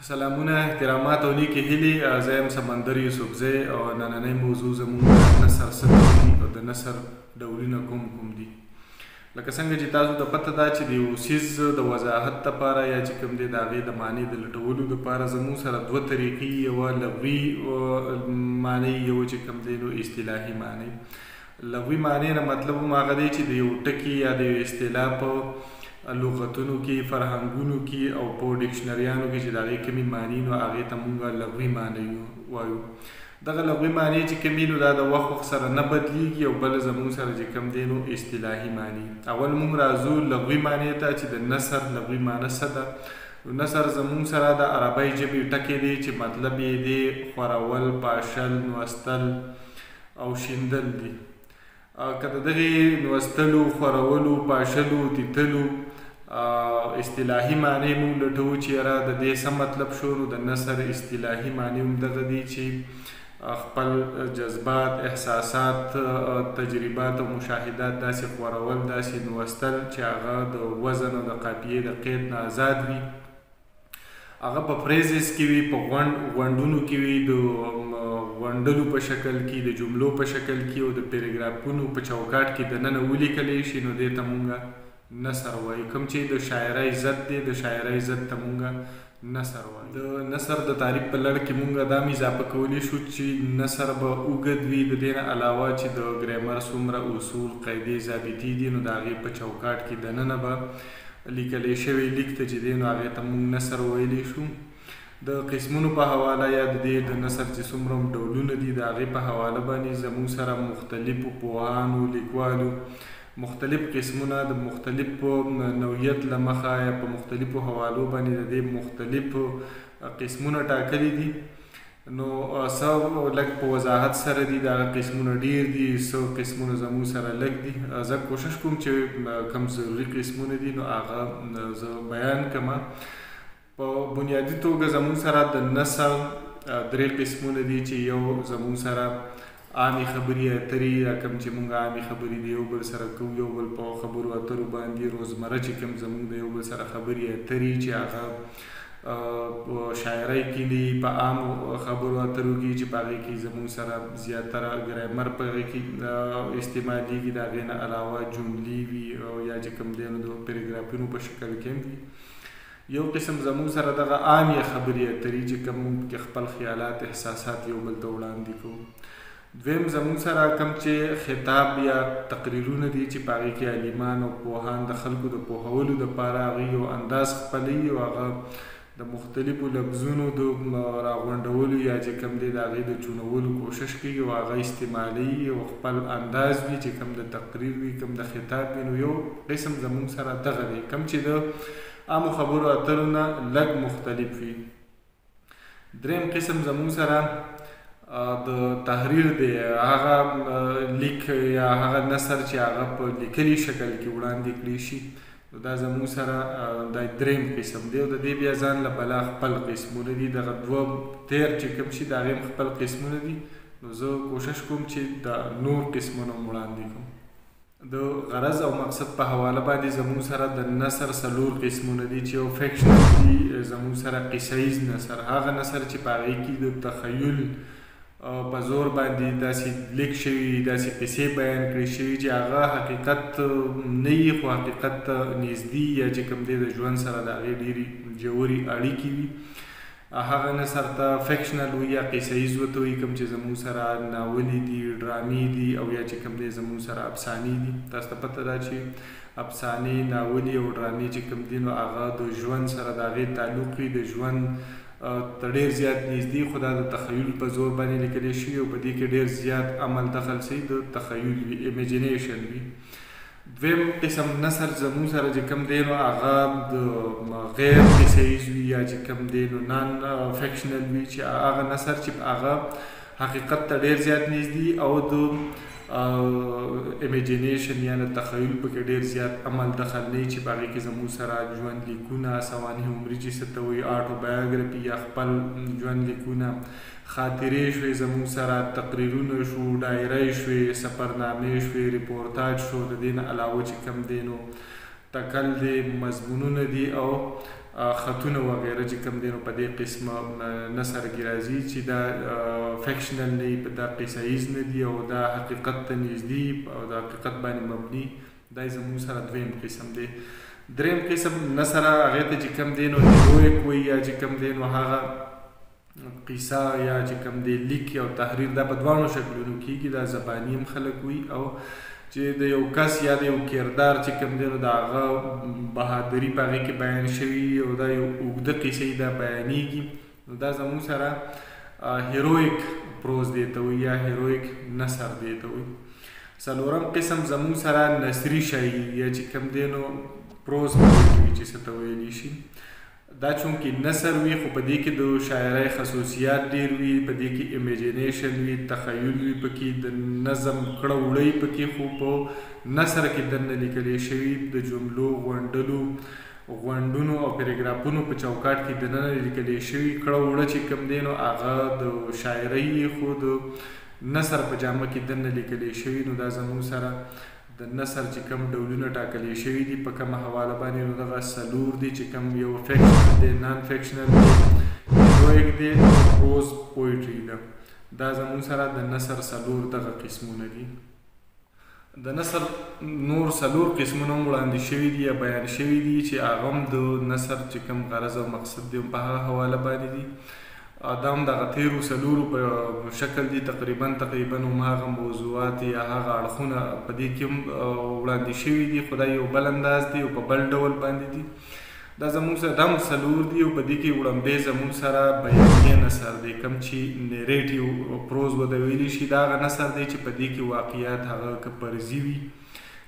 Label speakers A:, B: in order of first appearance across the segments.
A: سلامونه احترامات او نیکې هیلې. زه یم سمندر یوسفزی او نننۍ موضوع زموږ د نثر څه ډول او د نثر ډولونه کوم دي. لکه څنګه چې تاسو ته پته ده چې د یو څیز د وضاحت لپاره یا چې کوم دی د هغې د معنی د لټولو لپاره زموږ سره دوه طریقې، یوه لغوي معنی، یو چې کوم دی نو اصطلاحي معنی. لغوي معنی نه مطلب هم هغه دی چې د یو ټکي یا د یو اصطلاح په لغتونو کې، فرهنګونو کې او په ډکشنریانو کې چې د هغې کومې معنی نو هغې ته موږ لغوي معنی وایو. دغه لغوي معنی چې کومې نو دا د وخت سره نه بدلیږي، او بل زموږ سره چې کوم دی نو اصطلاحي معنی. اول موږ راځو لغوي معنی ته چې د نثر لغوي معنی څه ده. نثر زموږ سره د عربی ژبې ټکی دی چې مطلب یې دی خورول، پاشل، نوستل او شیندل دي. که د دغې نوستلو، خورولو، پاشلو، تیتلو اصطلاحي معنی موږ لټوو چې یاره د دې څه مطلب شو، نو د نثر اصطلاحي معنی هم دغه دی چې خپل جذبات، احساسات، تجربات او مشاهدات داسې خورول، داسې نوستل چې هغه د وزن او د قافیې د قید نه آزاد وي، هغه په فریزز کې وي، په غونډونو کې وي، د غونډلو په شکل کې، د جملو په شکل کې او د پیراګرافونو په چوکاټ کې دننه ولیکلی شي، نو دې ته مونږ نثر وایو. کوم چې د شاعرۍ ضد دی، د شاعرۍ ضد ته مونږ نثر وایو. د نثر د تعریف په لړ کې مونږ دا هم اضافه کولی شو چې نثر به اوږد وي، د دې نه علاوه چې د ګرامر څومره اصول، قاعدې، ضابطې دي، نو د هغې په چوکاټ کې دننه به لیکلی شوی لیک ته چې دی نو هغې ته مونږ نثر ویلی شو. د قسمونو په حواله یا د دې د نثر چې څومره هم ډولونه دي د هغې په حواله باندې زموږ سره مختلفو پوهانو، لیکوالو مختلف قسمونه د مختلفو نوعیت له مخه یا په مختلفو حوالو باندې د دې مختلفو قسمونه ټاکلي دي. نو څه لږ په وضاحت سره دي، د هغه قسمونه ډېر دي، څه قسمونه زموږ سره لږ دي. زه کوشش کوم چې کوم ضروري قسمونه دي نو هغه زه بیان کړم. په بنیادي توګه زموږ سره د نثر درې قسمونه دي چې یو زموږ سره عامې خبرې اترې، یا کوم چې مونږ عامې خبرې د یو بل سره کوو، یو بل په خبرو اترو باندې روزمره چې کوم زموږ د یو بل سره خبرې اترې چې هغه په شاعرۍ کې دي، په عامو خبرو اترو کې چې په هغې کې زموږ سره زیاتره ګرامر په هغې کې استعمالیږي، د هغې نه علاوه جملې وي او یا چې کوم دی نو د پیراګرافونو په شکل کې هم وي. یو قسم زموږ سره دغه عامې خبرې اترې چې کوم مونږ کې خپل خیالات، احساسات یو بل ته وړاندې کوو. دویم زموږ سره کوم چې خطاب یا تقریرونه دي چې په هغې کې عالمان او پوهان د خلکو د پوهولو دپاره هغوی یو انداز خپلوي او هغه د مختلفو لفظونو د راغونډولو یا چې کوم دی د هغې د چونولو کوشش کوي او هغه استعمالوي او خپل انداز وي چې کوم د تقریر وي، کوم د خطاب وي. نو یو قسم زموږ سره دغه دی، کوم چې د عامو خبرو اترو نه لږ مختلف وي. دریم قسم زموږ سره د تحریر دی، هغه لیک یا هغه نثر چې هغه په لیکلي شکل کې وړاندې کړی شي، نو دا زموږ سره دا دریم قسم دی. او د دې بیا ځان له بلا خپل قسمونه دي، دغه دوه تیر چې کوم شي د هغې هم خپل قسمونه دي. نو زه کوشش کوم چې د نور قسمونه هم وړاندې کوم. د غرض او مقصد په حواله باندې زموږ سره د نثر څلور قسمونه دي چې یو فکشنل دي، زموږ سره قصه ییز نثر، هغه نثر چې په هغې کې د تخیل په زور باندې داسې لیک شوي، داسې قصې بیان کړي شوي چې هغه حقیقت نه وي خو حقیقت ته نږدې یا چې کوم دی د ژوند سره د هغې ډېرې ژورې اړیکې وي، هغه نثر ته فکشنل وي یا قصه ییز ورته وایي. کوم چې زموږ سره ناولې دي، ډرامې دي او یا چې کوم دی زموږ سره افسانې دي. تاسو ته پته ده چې افسانې، ناولې او ډرامې چې کوم دي نو هغه د ژوند سره د هغې تعلق وي، د ژوند ته ډېر زیات نږدې، خو دا د تخیل په زور باندې لیکلی شوي او په دې کې ډېر زیات عمل دخل شوی د تخیل وي، امیجینیشن وي. دویم قسم نثر زموږ سره چې کوم دی نو هغه د غیر قصه ییز وي یا چې کوم دی نو نان فکشنل وي، چې هغه نثر چې هغه حقیقت ته ډېر زیات نږدې او د امیجینیشن یا د تخیل پکې ډېر زیات عمل دخل نه وي، چې په هغې کې زموږ سره ژوند لیکونه، سوانح عمري چې څه ته وایي، آټوبایوګرافي یا خپل ژوند لیکونه، خاطرې شوې زموږ سره، تقریرونه شو، ډایرۍ شوې، سفرنامې شوې، ریپورتاج شو. د دې نه علاوه چې کوم دی نو ټکل دی، مضمونونه دي او خطونه وغیره چې کوم دی نو په دې قسمه نثر کې راځي چې دا فکشنل نه دا قصه ایز نه دي او دا حقیقت ته نږدې او دا حقیقت باندې مبني دا زموږ سره دویم قسم دی. دریم قسم نثر هغې ته چې کوم دی نو هیرویک وایي یا چې کوم دی نو هغه قصه یا چې کوم دی لیک او تحریر دا په دواړو شکلونو کېږي. دا زباني هم خلک وي او چې د یو کس یا د یو کردار چې کوم دی نو د هغه بهادري په هغې کې بیان شوي او دا یو اوږده قصې دا بیانېږي نو دا زموږ سره هیرویک پروز دی ته وایي یا هیرویک نثر دی ته وایي. څلورم قسم زموږ سره نثري شاعري یا چې کوم دی نو پروز پویټري چې څه ته ویلی شي. دا چونکې نثر وي خو په دې کې د شاعرۍ خصوصیات ډېر وي، په دې کې امیجینیشن وي، تخیل وي، پکې د نظم کړه وړی پکې خو په نثر کې دننه لیکلی شوي د جملو غونډونو او پیراګرافونو په چوکاټ کې دننه لیکلی شوي کړه وړه چې کوم دی نو هغه د شاعرۍ خو د نثر په جامه کې دننه لیکلی شوي. نو دا زموږ سره د نثر چې کوم ډولونه ټاکلی شوي دي په کومه حواله باندې نو دغه څلور دي چې کوم یو فکشنل دی، نان فکشنل دی، هیرویک دی، پروز پویټري ده. دا زموږ سره د نثر څلور دغه قسمونه دي. د نثر نور څلور قسمونه هم وړاندې شوي دي یا بیان شوي دي چې هغه هم د نثر چې کوم غرض او مقصد دی په هغه حواله باندې دي. دا هم دغه تیرو څلورو په شکل دي تقریبا هماغه موضوعات یا هغه اړخونه په دې کې هم وړاندې شوي دي خو دا یو بل انداز دی او په بل ډول باندې دي. دا زموږ سره دا هم څلور دي او په دې کې وړاندې زموږ سره بیانیه نثر دی کوم چې نیریټیو پروز ورته ویلی شي. دا هغه نثر دی چې په دې کې واقعیات هغه که فرضي وي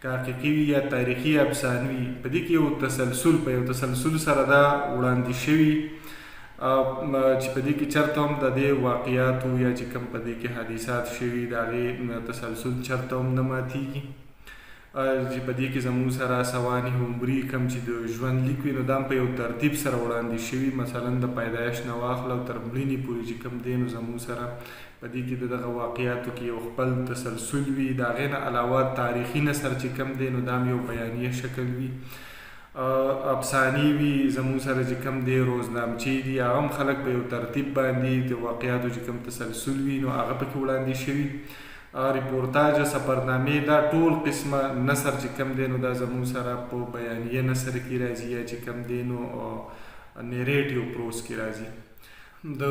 A: که حقیقي وي یا تاریخي افسانوي په دې کې یو تسلسل په یو تسلسل سره دا وړاندې شوي چې په دې کې چېرته هم د دې واقعیاتو یا چې کوم په دې کې حادثات شوي د هغې تسلسل چېرته هم نه ماتېږي. چې په دې کې زموږ سره سوانح عمري کوم چې د ژوند لیک وي نو دا هم په یو ترتیب سره وړاندې شوي. مثلا د پیدایش نه واخله او تر مړینې پورې چې کوم دی نو زموږ سره په دې کې د دغه واقعیاتو کې یو خپل تسلسل وي. د هغې نه علاوه تاریخي نثر چې کوم دی نو دا هم یو بیانیه شکل وي، افسانې وي زموږ سره چې کوم دی، روزنامچې دي هغه هم خلک په یو ترتیب باندې د واقعیاتو چې کوم تسلسل وي نو هغه پکې وړاندې شوي. ریپورتاج، سفرنامې، دا ټول قسمه نثر چې کوم دی نو دا زموږ سره په بیانیه نثر کې راځي یا چې کوم دی نو نیریټیو پروز کې راځي. د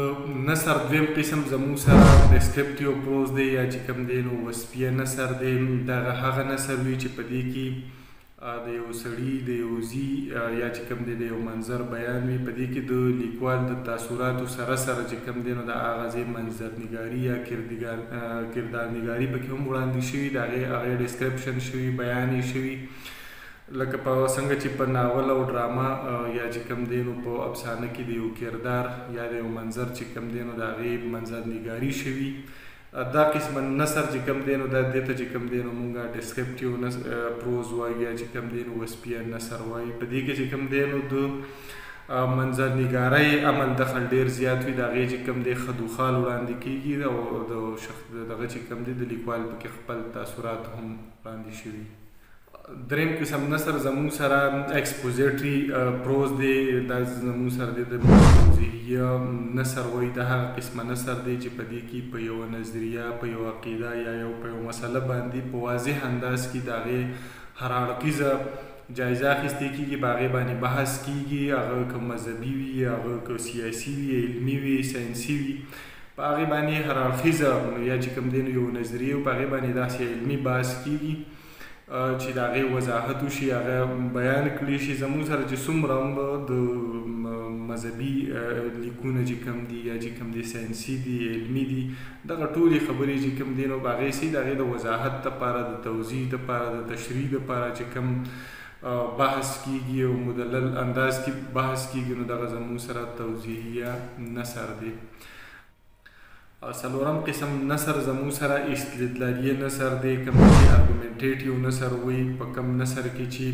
A: نثر دویم قسم زموږ سره ډسکرپټیو پروز دی یا چې کوم دی نو وصفیه نثر دی. دغه هغه نثر وي چې په دې کې د یو سړي د یو ځي یا چې کوم دی د یو منظر بیان وي. په دې کې د لیکوال د تاثراتو سره سره چې کوم دی نو د هغه ځای منظرنګاري یا کردارنګاري پکې هم وړاندې شوي، د هغې ډسکرپشن شوي، بیان یې شوي. لکه په څنګه چې په ناول او ډراما یا چې کوم دی نو په افسانه کې د یو کردار یا د یو منظر چې کوم دی نو د هغې منظرنګاري شوي. دا قسم نثر چې کوم دی نو دا دې ته چې کوم دی نو مونږ ډسکرپټیو پروز وایو یا چې کوم دی نو وصفیه نثر وایو. په دې کې چې کوم دی نو د منظرنګارۍ عمل دخل ډېر زیات وي، د هغې چې کوم دی خدوخال وړاندې کېږي او د دغه چې کوم دی د لیکوال پکې خپل تاثرات هم وړاندې شوي. دریم قسم نثر زموږ سره ایکسپوزیټري پروز دی. دا زموږ سره دی د موضوعیه نثر وایي. دا هغه قسمه نثر دی چې په دې کې په یوه نظریه، په یوه عقیده یا په یوه مسله باندې په واضح انداز کې د هغې هر اړخیزه جایزه اخیستې کېږي، په هغې باندې بحث کېږي، هغه که مذهبي وي، هغه که سیاسي وي، علمي وي، ساینسي وي، په هغې باندې هر اړخیزه یا چې کوم دی نو یو نظریه په هغې باندې داسې علمي بحث کېږي چې د هغې وضاحت وشي، هغه بیان کړي شي. زموږ سره چې څومره هم د مذهبي لیکونه چې کوم دي یا چې کوم دي ساینسي دي، علمي دي، دغه ټولې خبرې چې کوم دي نو په هغې سي د هغې د وضاحت دپاره، د توضیح دپاره، د تشریح دپاره چې کوم بحث کېږي او مدلل انداز کې بحث کېږي نو دغه زموږ سره توضیحیه نثر دی. څلورم قسم نثر زموږ سره استدلالیه نثر دی، کوم چې ارګومنټیټیو نثر وایي. په کوم نثر کې چې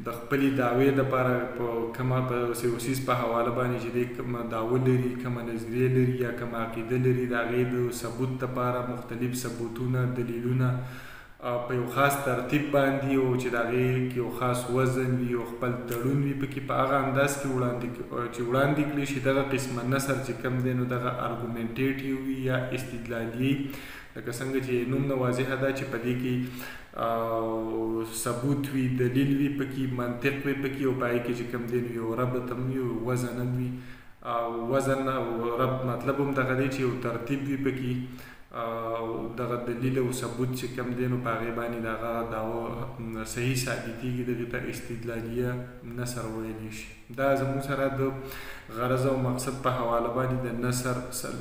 A: د خپلې دعوې دپاره په کومه سیوسیز په حواله باندې چې دی کومه دعوه لري، کومه نظریه لري یا کومه عقیده لري، د هغې د ثبوت دپاره مختلف ثبوتونه، دلیلونه په یو خاص ترتیب باندې او چې د هغې یو خاص وزن وي او خپل تړون وي پکې په هغه انداز کې وړاندې کړي شي. دغه قسمه نثر چې کوم دی نو دغه ارګومنټیټیو وي یا استدلالي، لکه څنګه چې نوم نه واضحه ده چې په دې کې ثبوت وي، دلیل وي پکې، منطق وي پکې، او په هغې کې چې کوم دی نو یو ربط هم وي او وزن هم وي. وزن او ربط مطلب هم دغه دی چې یو ترتیب وي پکې او دغه دلیل او ثبوت چې کوم دی نو په هغې باندې د هغه دعوه صحیح ثابتېږي. دغې ته استدلالیه نثر ویلی شي. دا زموږ سره د غرض او مقصد په حواله باندې د نثر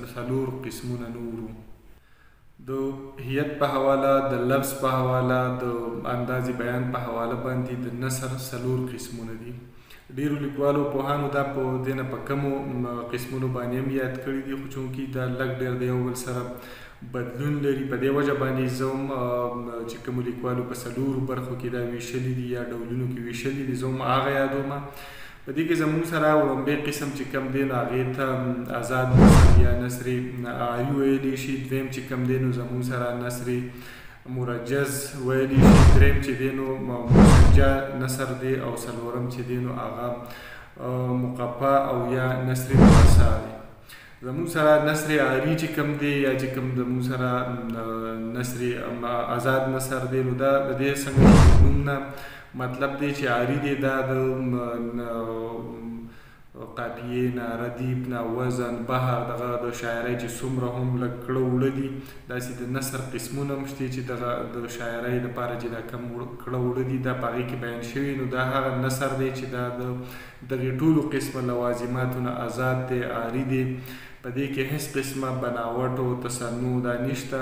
A: 4 قسمونه نورو. د هیئت په حواله، د لفظ په حواله، د انداز بیان په حواله باندې د نثر 4 قسمونه دي. ډیرو لیکوالو پوهانو دا په دې نه په کمو قسمونو باندې هم یاد کړي دي، خو چونکې دا لږ ډېر د یو بل سره بدلون لري. په دې وجه باندې زه هم چې کومو لیکوالو په 4 برخو کې دا ویشلي دي یا ډولونو کې ویشلي دي، زه هم هغه یادومه. په دې کې زموږ سره وړومبی قسم چې کوم دی نو هغې ته آزاد نثر یا نثر عاري ویلی شي. دویم چې کوم دی نو زموږ سره نثر مرجز ویلی شي. دریم چې دی نو مسجع نثر دی، او څلورم چې دی نو هغه مقفع او یا نثر مرصع دی. زموږ سره نثر عاري چې کوم دی یا چې کوم زموږ سره نثر آزاد نثر دی نو دا د دې څنګه نوم نه مطلب دی چې عاري دی دا د قافیې نه، ردیف نه، وزن، بحر، دغه د شاعرۍ چې څومره هم لږ کړه وړه دي، داسې د نثر قسمونه هم شته چې دغه د شاعرۍ لپاره چې دا کم کړه وړه دي دا په هغې کې بیان شوي. نو دا هغه نثر دی چې دا د دغې ټولو قسمه لوازماتو نه آزاد دی، عاري دی. په دې کې هېڅ قسمه بناوټ او تصنع دا نشته.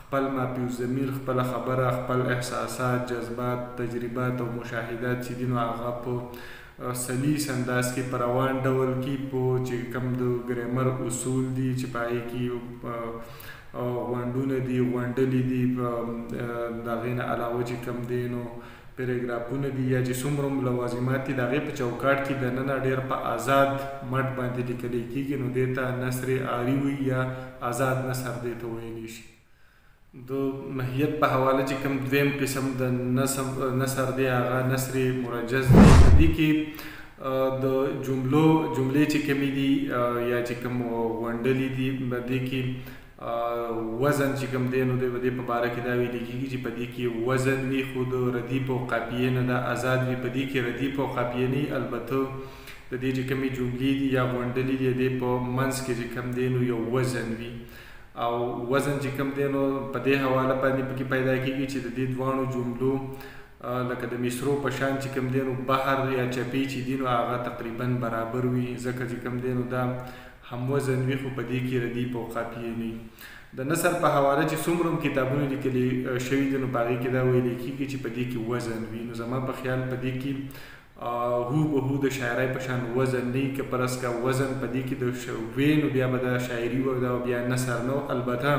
A: خپل ماپیو ضمیر، خپله خبره، خپل احساسات، جذبات، تجربات او مشاهدات چې دي نو هغه په سلیس انداز کې په روان ډول کې په چې کوم د ګرامر اصول دي چې په هغې کې غونډونه دي، غونډلې دي، د هغې نه علاوه چې کوم دی نو پیراګرافونه دي یا چې څومره هم لوازمات دي د هغې په چوکاټ کې دننه ډېر په آزاد مټ باندې لیکلی کېږي. نو دې ته نثر عاري وي یا آزاد نثر دې ته ویلی شي. د ماهیت په حواله چې کوم دویم قسم د نثر دی هغه نثر مرجز دی. په دې کې د جملې چې کومې دي یا چې کوم غونډلې دي په دې کې وزن چې کوم دی نو د دې په باره کې دا ویل کېږي چې په دې کې وزن وي، خو د ردیف او قافیې نه دا آزاد وي. په دې کې ردیف او قافیې نه، البته د دې چې کومې جملې دي یا غونډلې دي د دې په منځ کې چې کوم دی نو یو وزن وي، او وزن چې کوم دی نو په دې حواله باندې پکې پیدا کېږي چې د دې دواړو جملو لکه د مصرو په شان چې کوم دی نو بحر یا چپې چې دي نو هغه تقریبا برابر وي، ځکه چې کوم دی نو دا هم وزن وي خو په دې کې ردیف او قافیې نه. د نثر په حواله چې څومره هم کتابونه لیکلي شوي دي نو په هغې کې دا ویلی کېږي چې په دې کې وزن وي. نو زما په خیال په دې کې هو د شاعرۍ په شان وزن نه وي، که پرس که وزن په دې کې د وی نو بیا به دا شاعري و دا بیا نثر نه. البته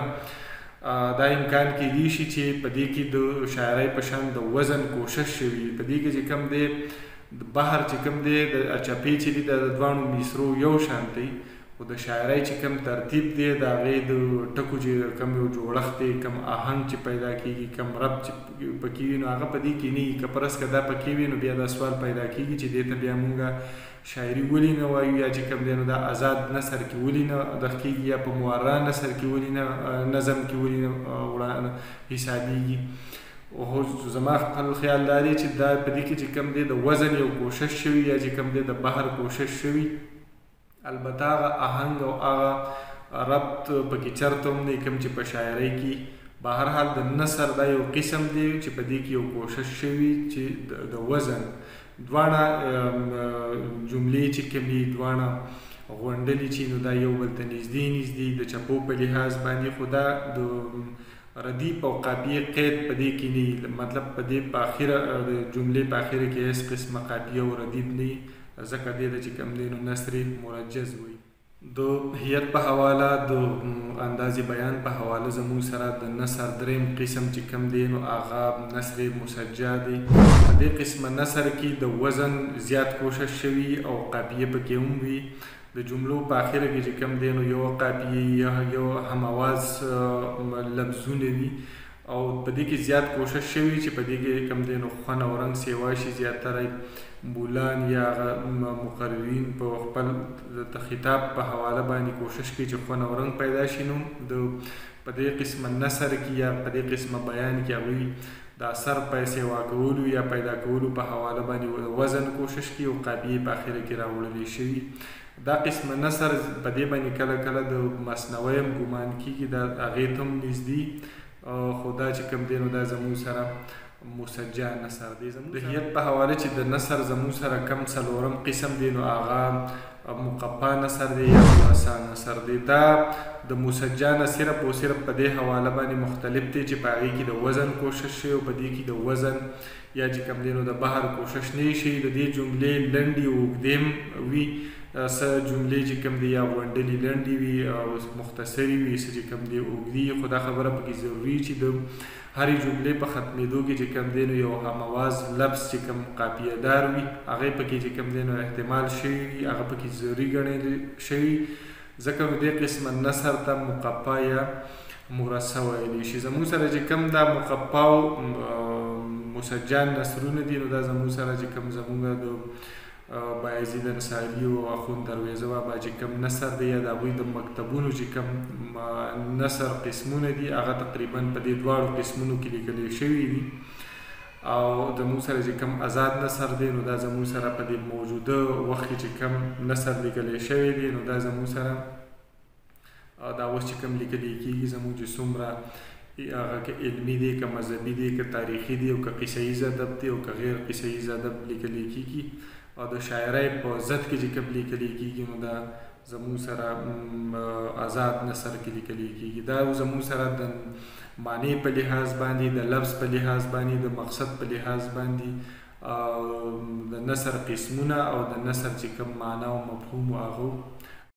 A: دا امکان کیدی شي چې په دې کې د شاعرۍ په شان د وزن کوشش شوي. په دې کې چې کوم دی د بحر چې کوم دی د چپې چې دي د دواړو مصرو یو شان دی، خو د شاعرۍ چې کوم ترتیب دی د هغې د ټکو چې کوم یو جوړښت دی، کوم آهنګ چې پیدا کېږي، کوم رب چې پکې وي نو هغه په دې کې نه وي. که پرس که دا پکې وي نو بیا دا سوال پیدا کېږي چې دې ته بیا مونږ شاعري ولې نه وایو یا چې کوم دی نو دا آزاد نثر کې ولې نه دغه کېږي یا په معرا نثر کې ولې نه نظم کې ولې نه حسابېږي. او زما خپل خیال دا دی چې دا په دې کې چې کوم دی د وزن یو کوشش شوي یا چې کوم دی د بحر کوشش شوي، البته هغه آهنګ او هغه ربط پکې چرته هم دی کوم چې په شاعرۍ کې. به هر حال د نثر دا یو قسم دی چې په دې کې یو کوشش شوي چې د وزن دواړه جملې چې کومې دواړه غونډلې چې نو دا یو بل ته نږدې د چپو په لحاظ باندې، خو دا د ردیف او قافیې قید په دې کې نه، مطلب په دې په اخره د جملې په اخره کې هېڅ قسمه قافیه او ردیف نه وي، ځکه دې ته چې کوم دی نو نثر مرجز وایي. د هیئت په حواله د انداز بیان په حواله زموږ سره د نثر دریم قسم چې کوم دی نو هغه نثر مسجع دی. په دې قسمه نثر کې د وزن زیات کوشش شوي او قافیه پکې هم وي. د جملو په اخره کې چې کوم دی نو یو قافیه یا یو هم اواز لفظونه وي، او په دې کې زیات کوشش شوی چې په دې کې کوم دی نو خوند او رنګ سیوا شي زیاتره بولان یا مقررین په خپل د خطاب په حواله باندې کوشش کوي چې خوند او رنګ پیدا شي نو د په دې قسمه نثر کې یا په دې قسمه بیان کې هغوی د اثر په سیوا کولو یا پیدا کولو په حواله باندې وزن کوشش کوي او قافیې په اخره کې راوړلی شوي دا قسمه نثر په دې باندې کله کله د مثنوي هم ګمان کېږي دا هغې ته هم نږدې خو دا چې کوم دی نو دا زموږ سره مسجع نثر دی د هیت په حواله چې د نثر زموږ سره کم څلورم قسم دی نو هغه مقفا نثر دی یا مرصع نثر دی دا د مسجع نه صرف او صرف په دې حواله باندې مختلف دی چې په هغې کې د وزن کوشش شي او په دې کې د وزن یا چې کوم دی نو د بحر کوشش نه شي د دې جملې لنډې او اوږدې وي څه جملې چې کوم دی یا غونډلې لنډې وي او مختصرې وي څه چې کوم دی اوږدې خو دا خبره پکې ضروري چې د هرې جملې په ختمېدو کې چې کوم دی نو یو هماواز لفظ چې کوم قافیه دار وي هغې پکې چې کوم دی نو احتمال شوي وي هغه پکې ضروري ګڼل شوي ځکه نو دې قسمه نثر ته مقفا یا مرصع ویلی شي زموږ سره چې کوم دا مقفا او مسجع نثرونه دي نو دا زموږ سره چې کوم زموږ د بایزید انصاري او اخوند درویزه بابا چې کوم نثر دی یا د هغوی د مکتبونو چې کوم نثر قسمونه دي هغه تقریبا په دې دواړو قسمونو کې لیکلی شوي دي او زموږ سره چې کوم آزاد نثر دی نو دا زموږ سره په دې موجوده وخت کې چې کوم نثر لیکلی شوی دی نو دا زموږ سره دا اوس چې کوم لیکلی کېږي زموږ چې څومره هغه که علمي دی که مذهبي دی که تاریخي دی او که قصه ییز ادب دی او که غیر قصه ییز ادب لیکلی کېږي او د شاعرۍ په ضد کې چې کوم لیکلی کېږي نو دا زموږ سره آزاد نثر کې لیکلی کېږي دا زموږ سره د معنی په لحاظ باندې د لفظ په لحاظ باندې د مقصد په لحاظ باندې د نثر قسمونه او د نثر چې کوم معنا او مفهوم هغه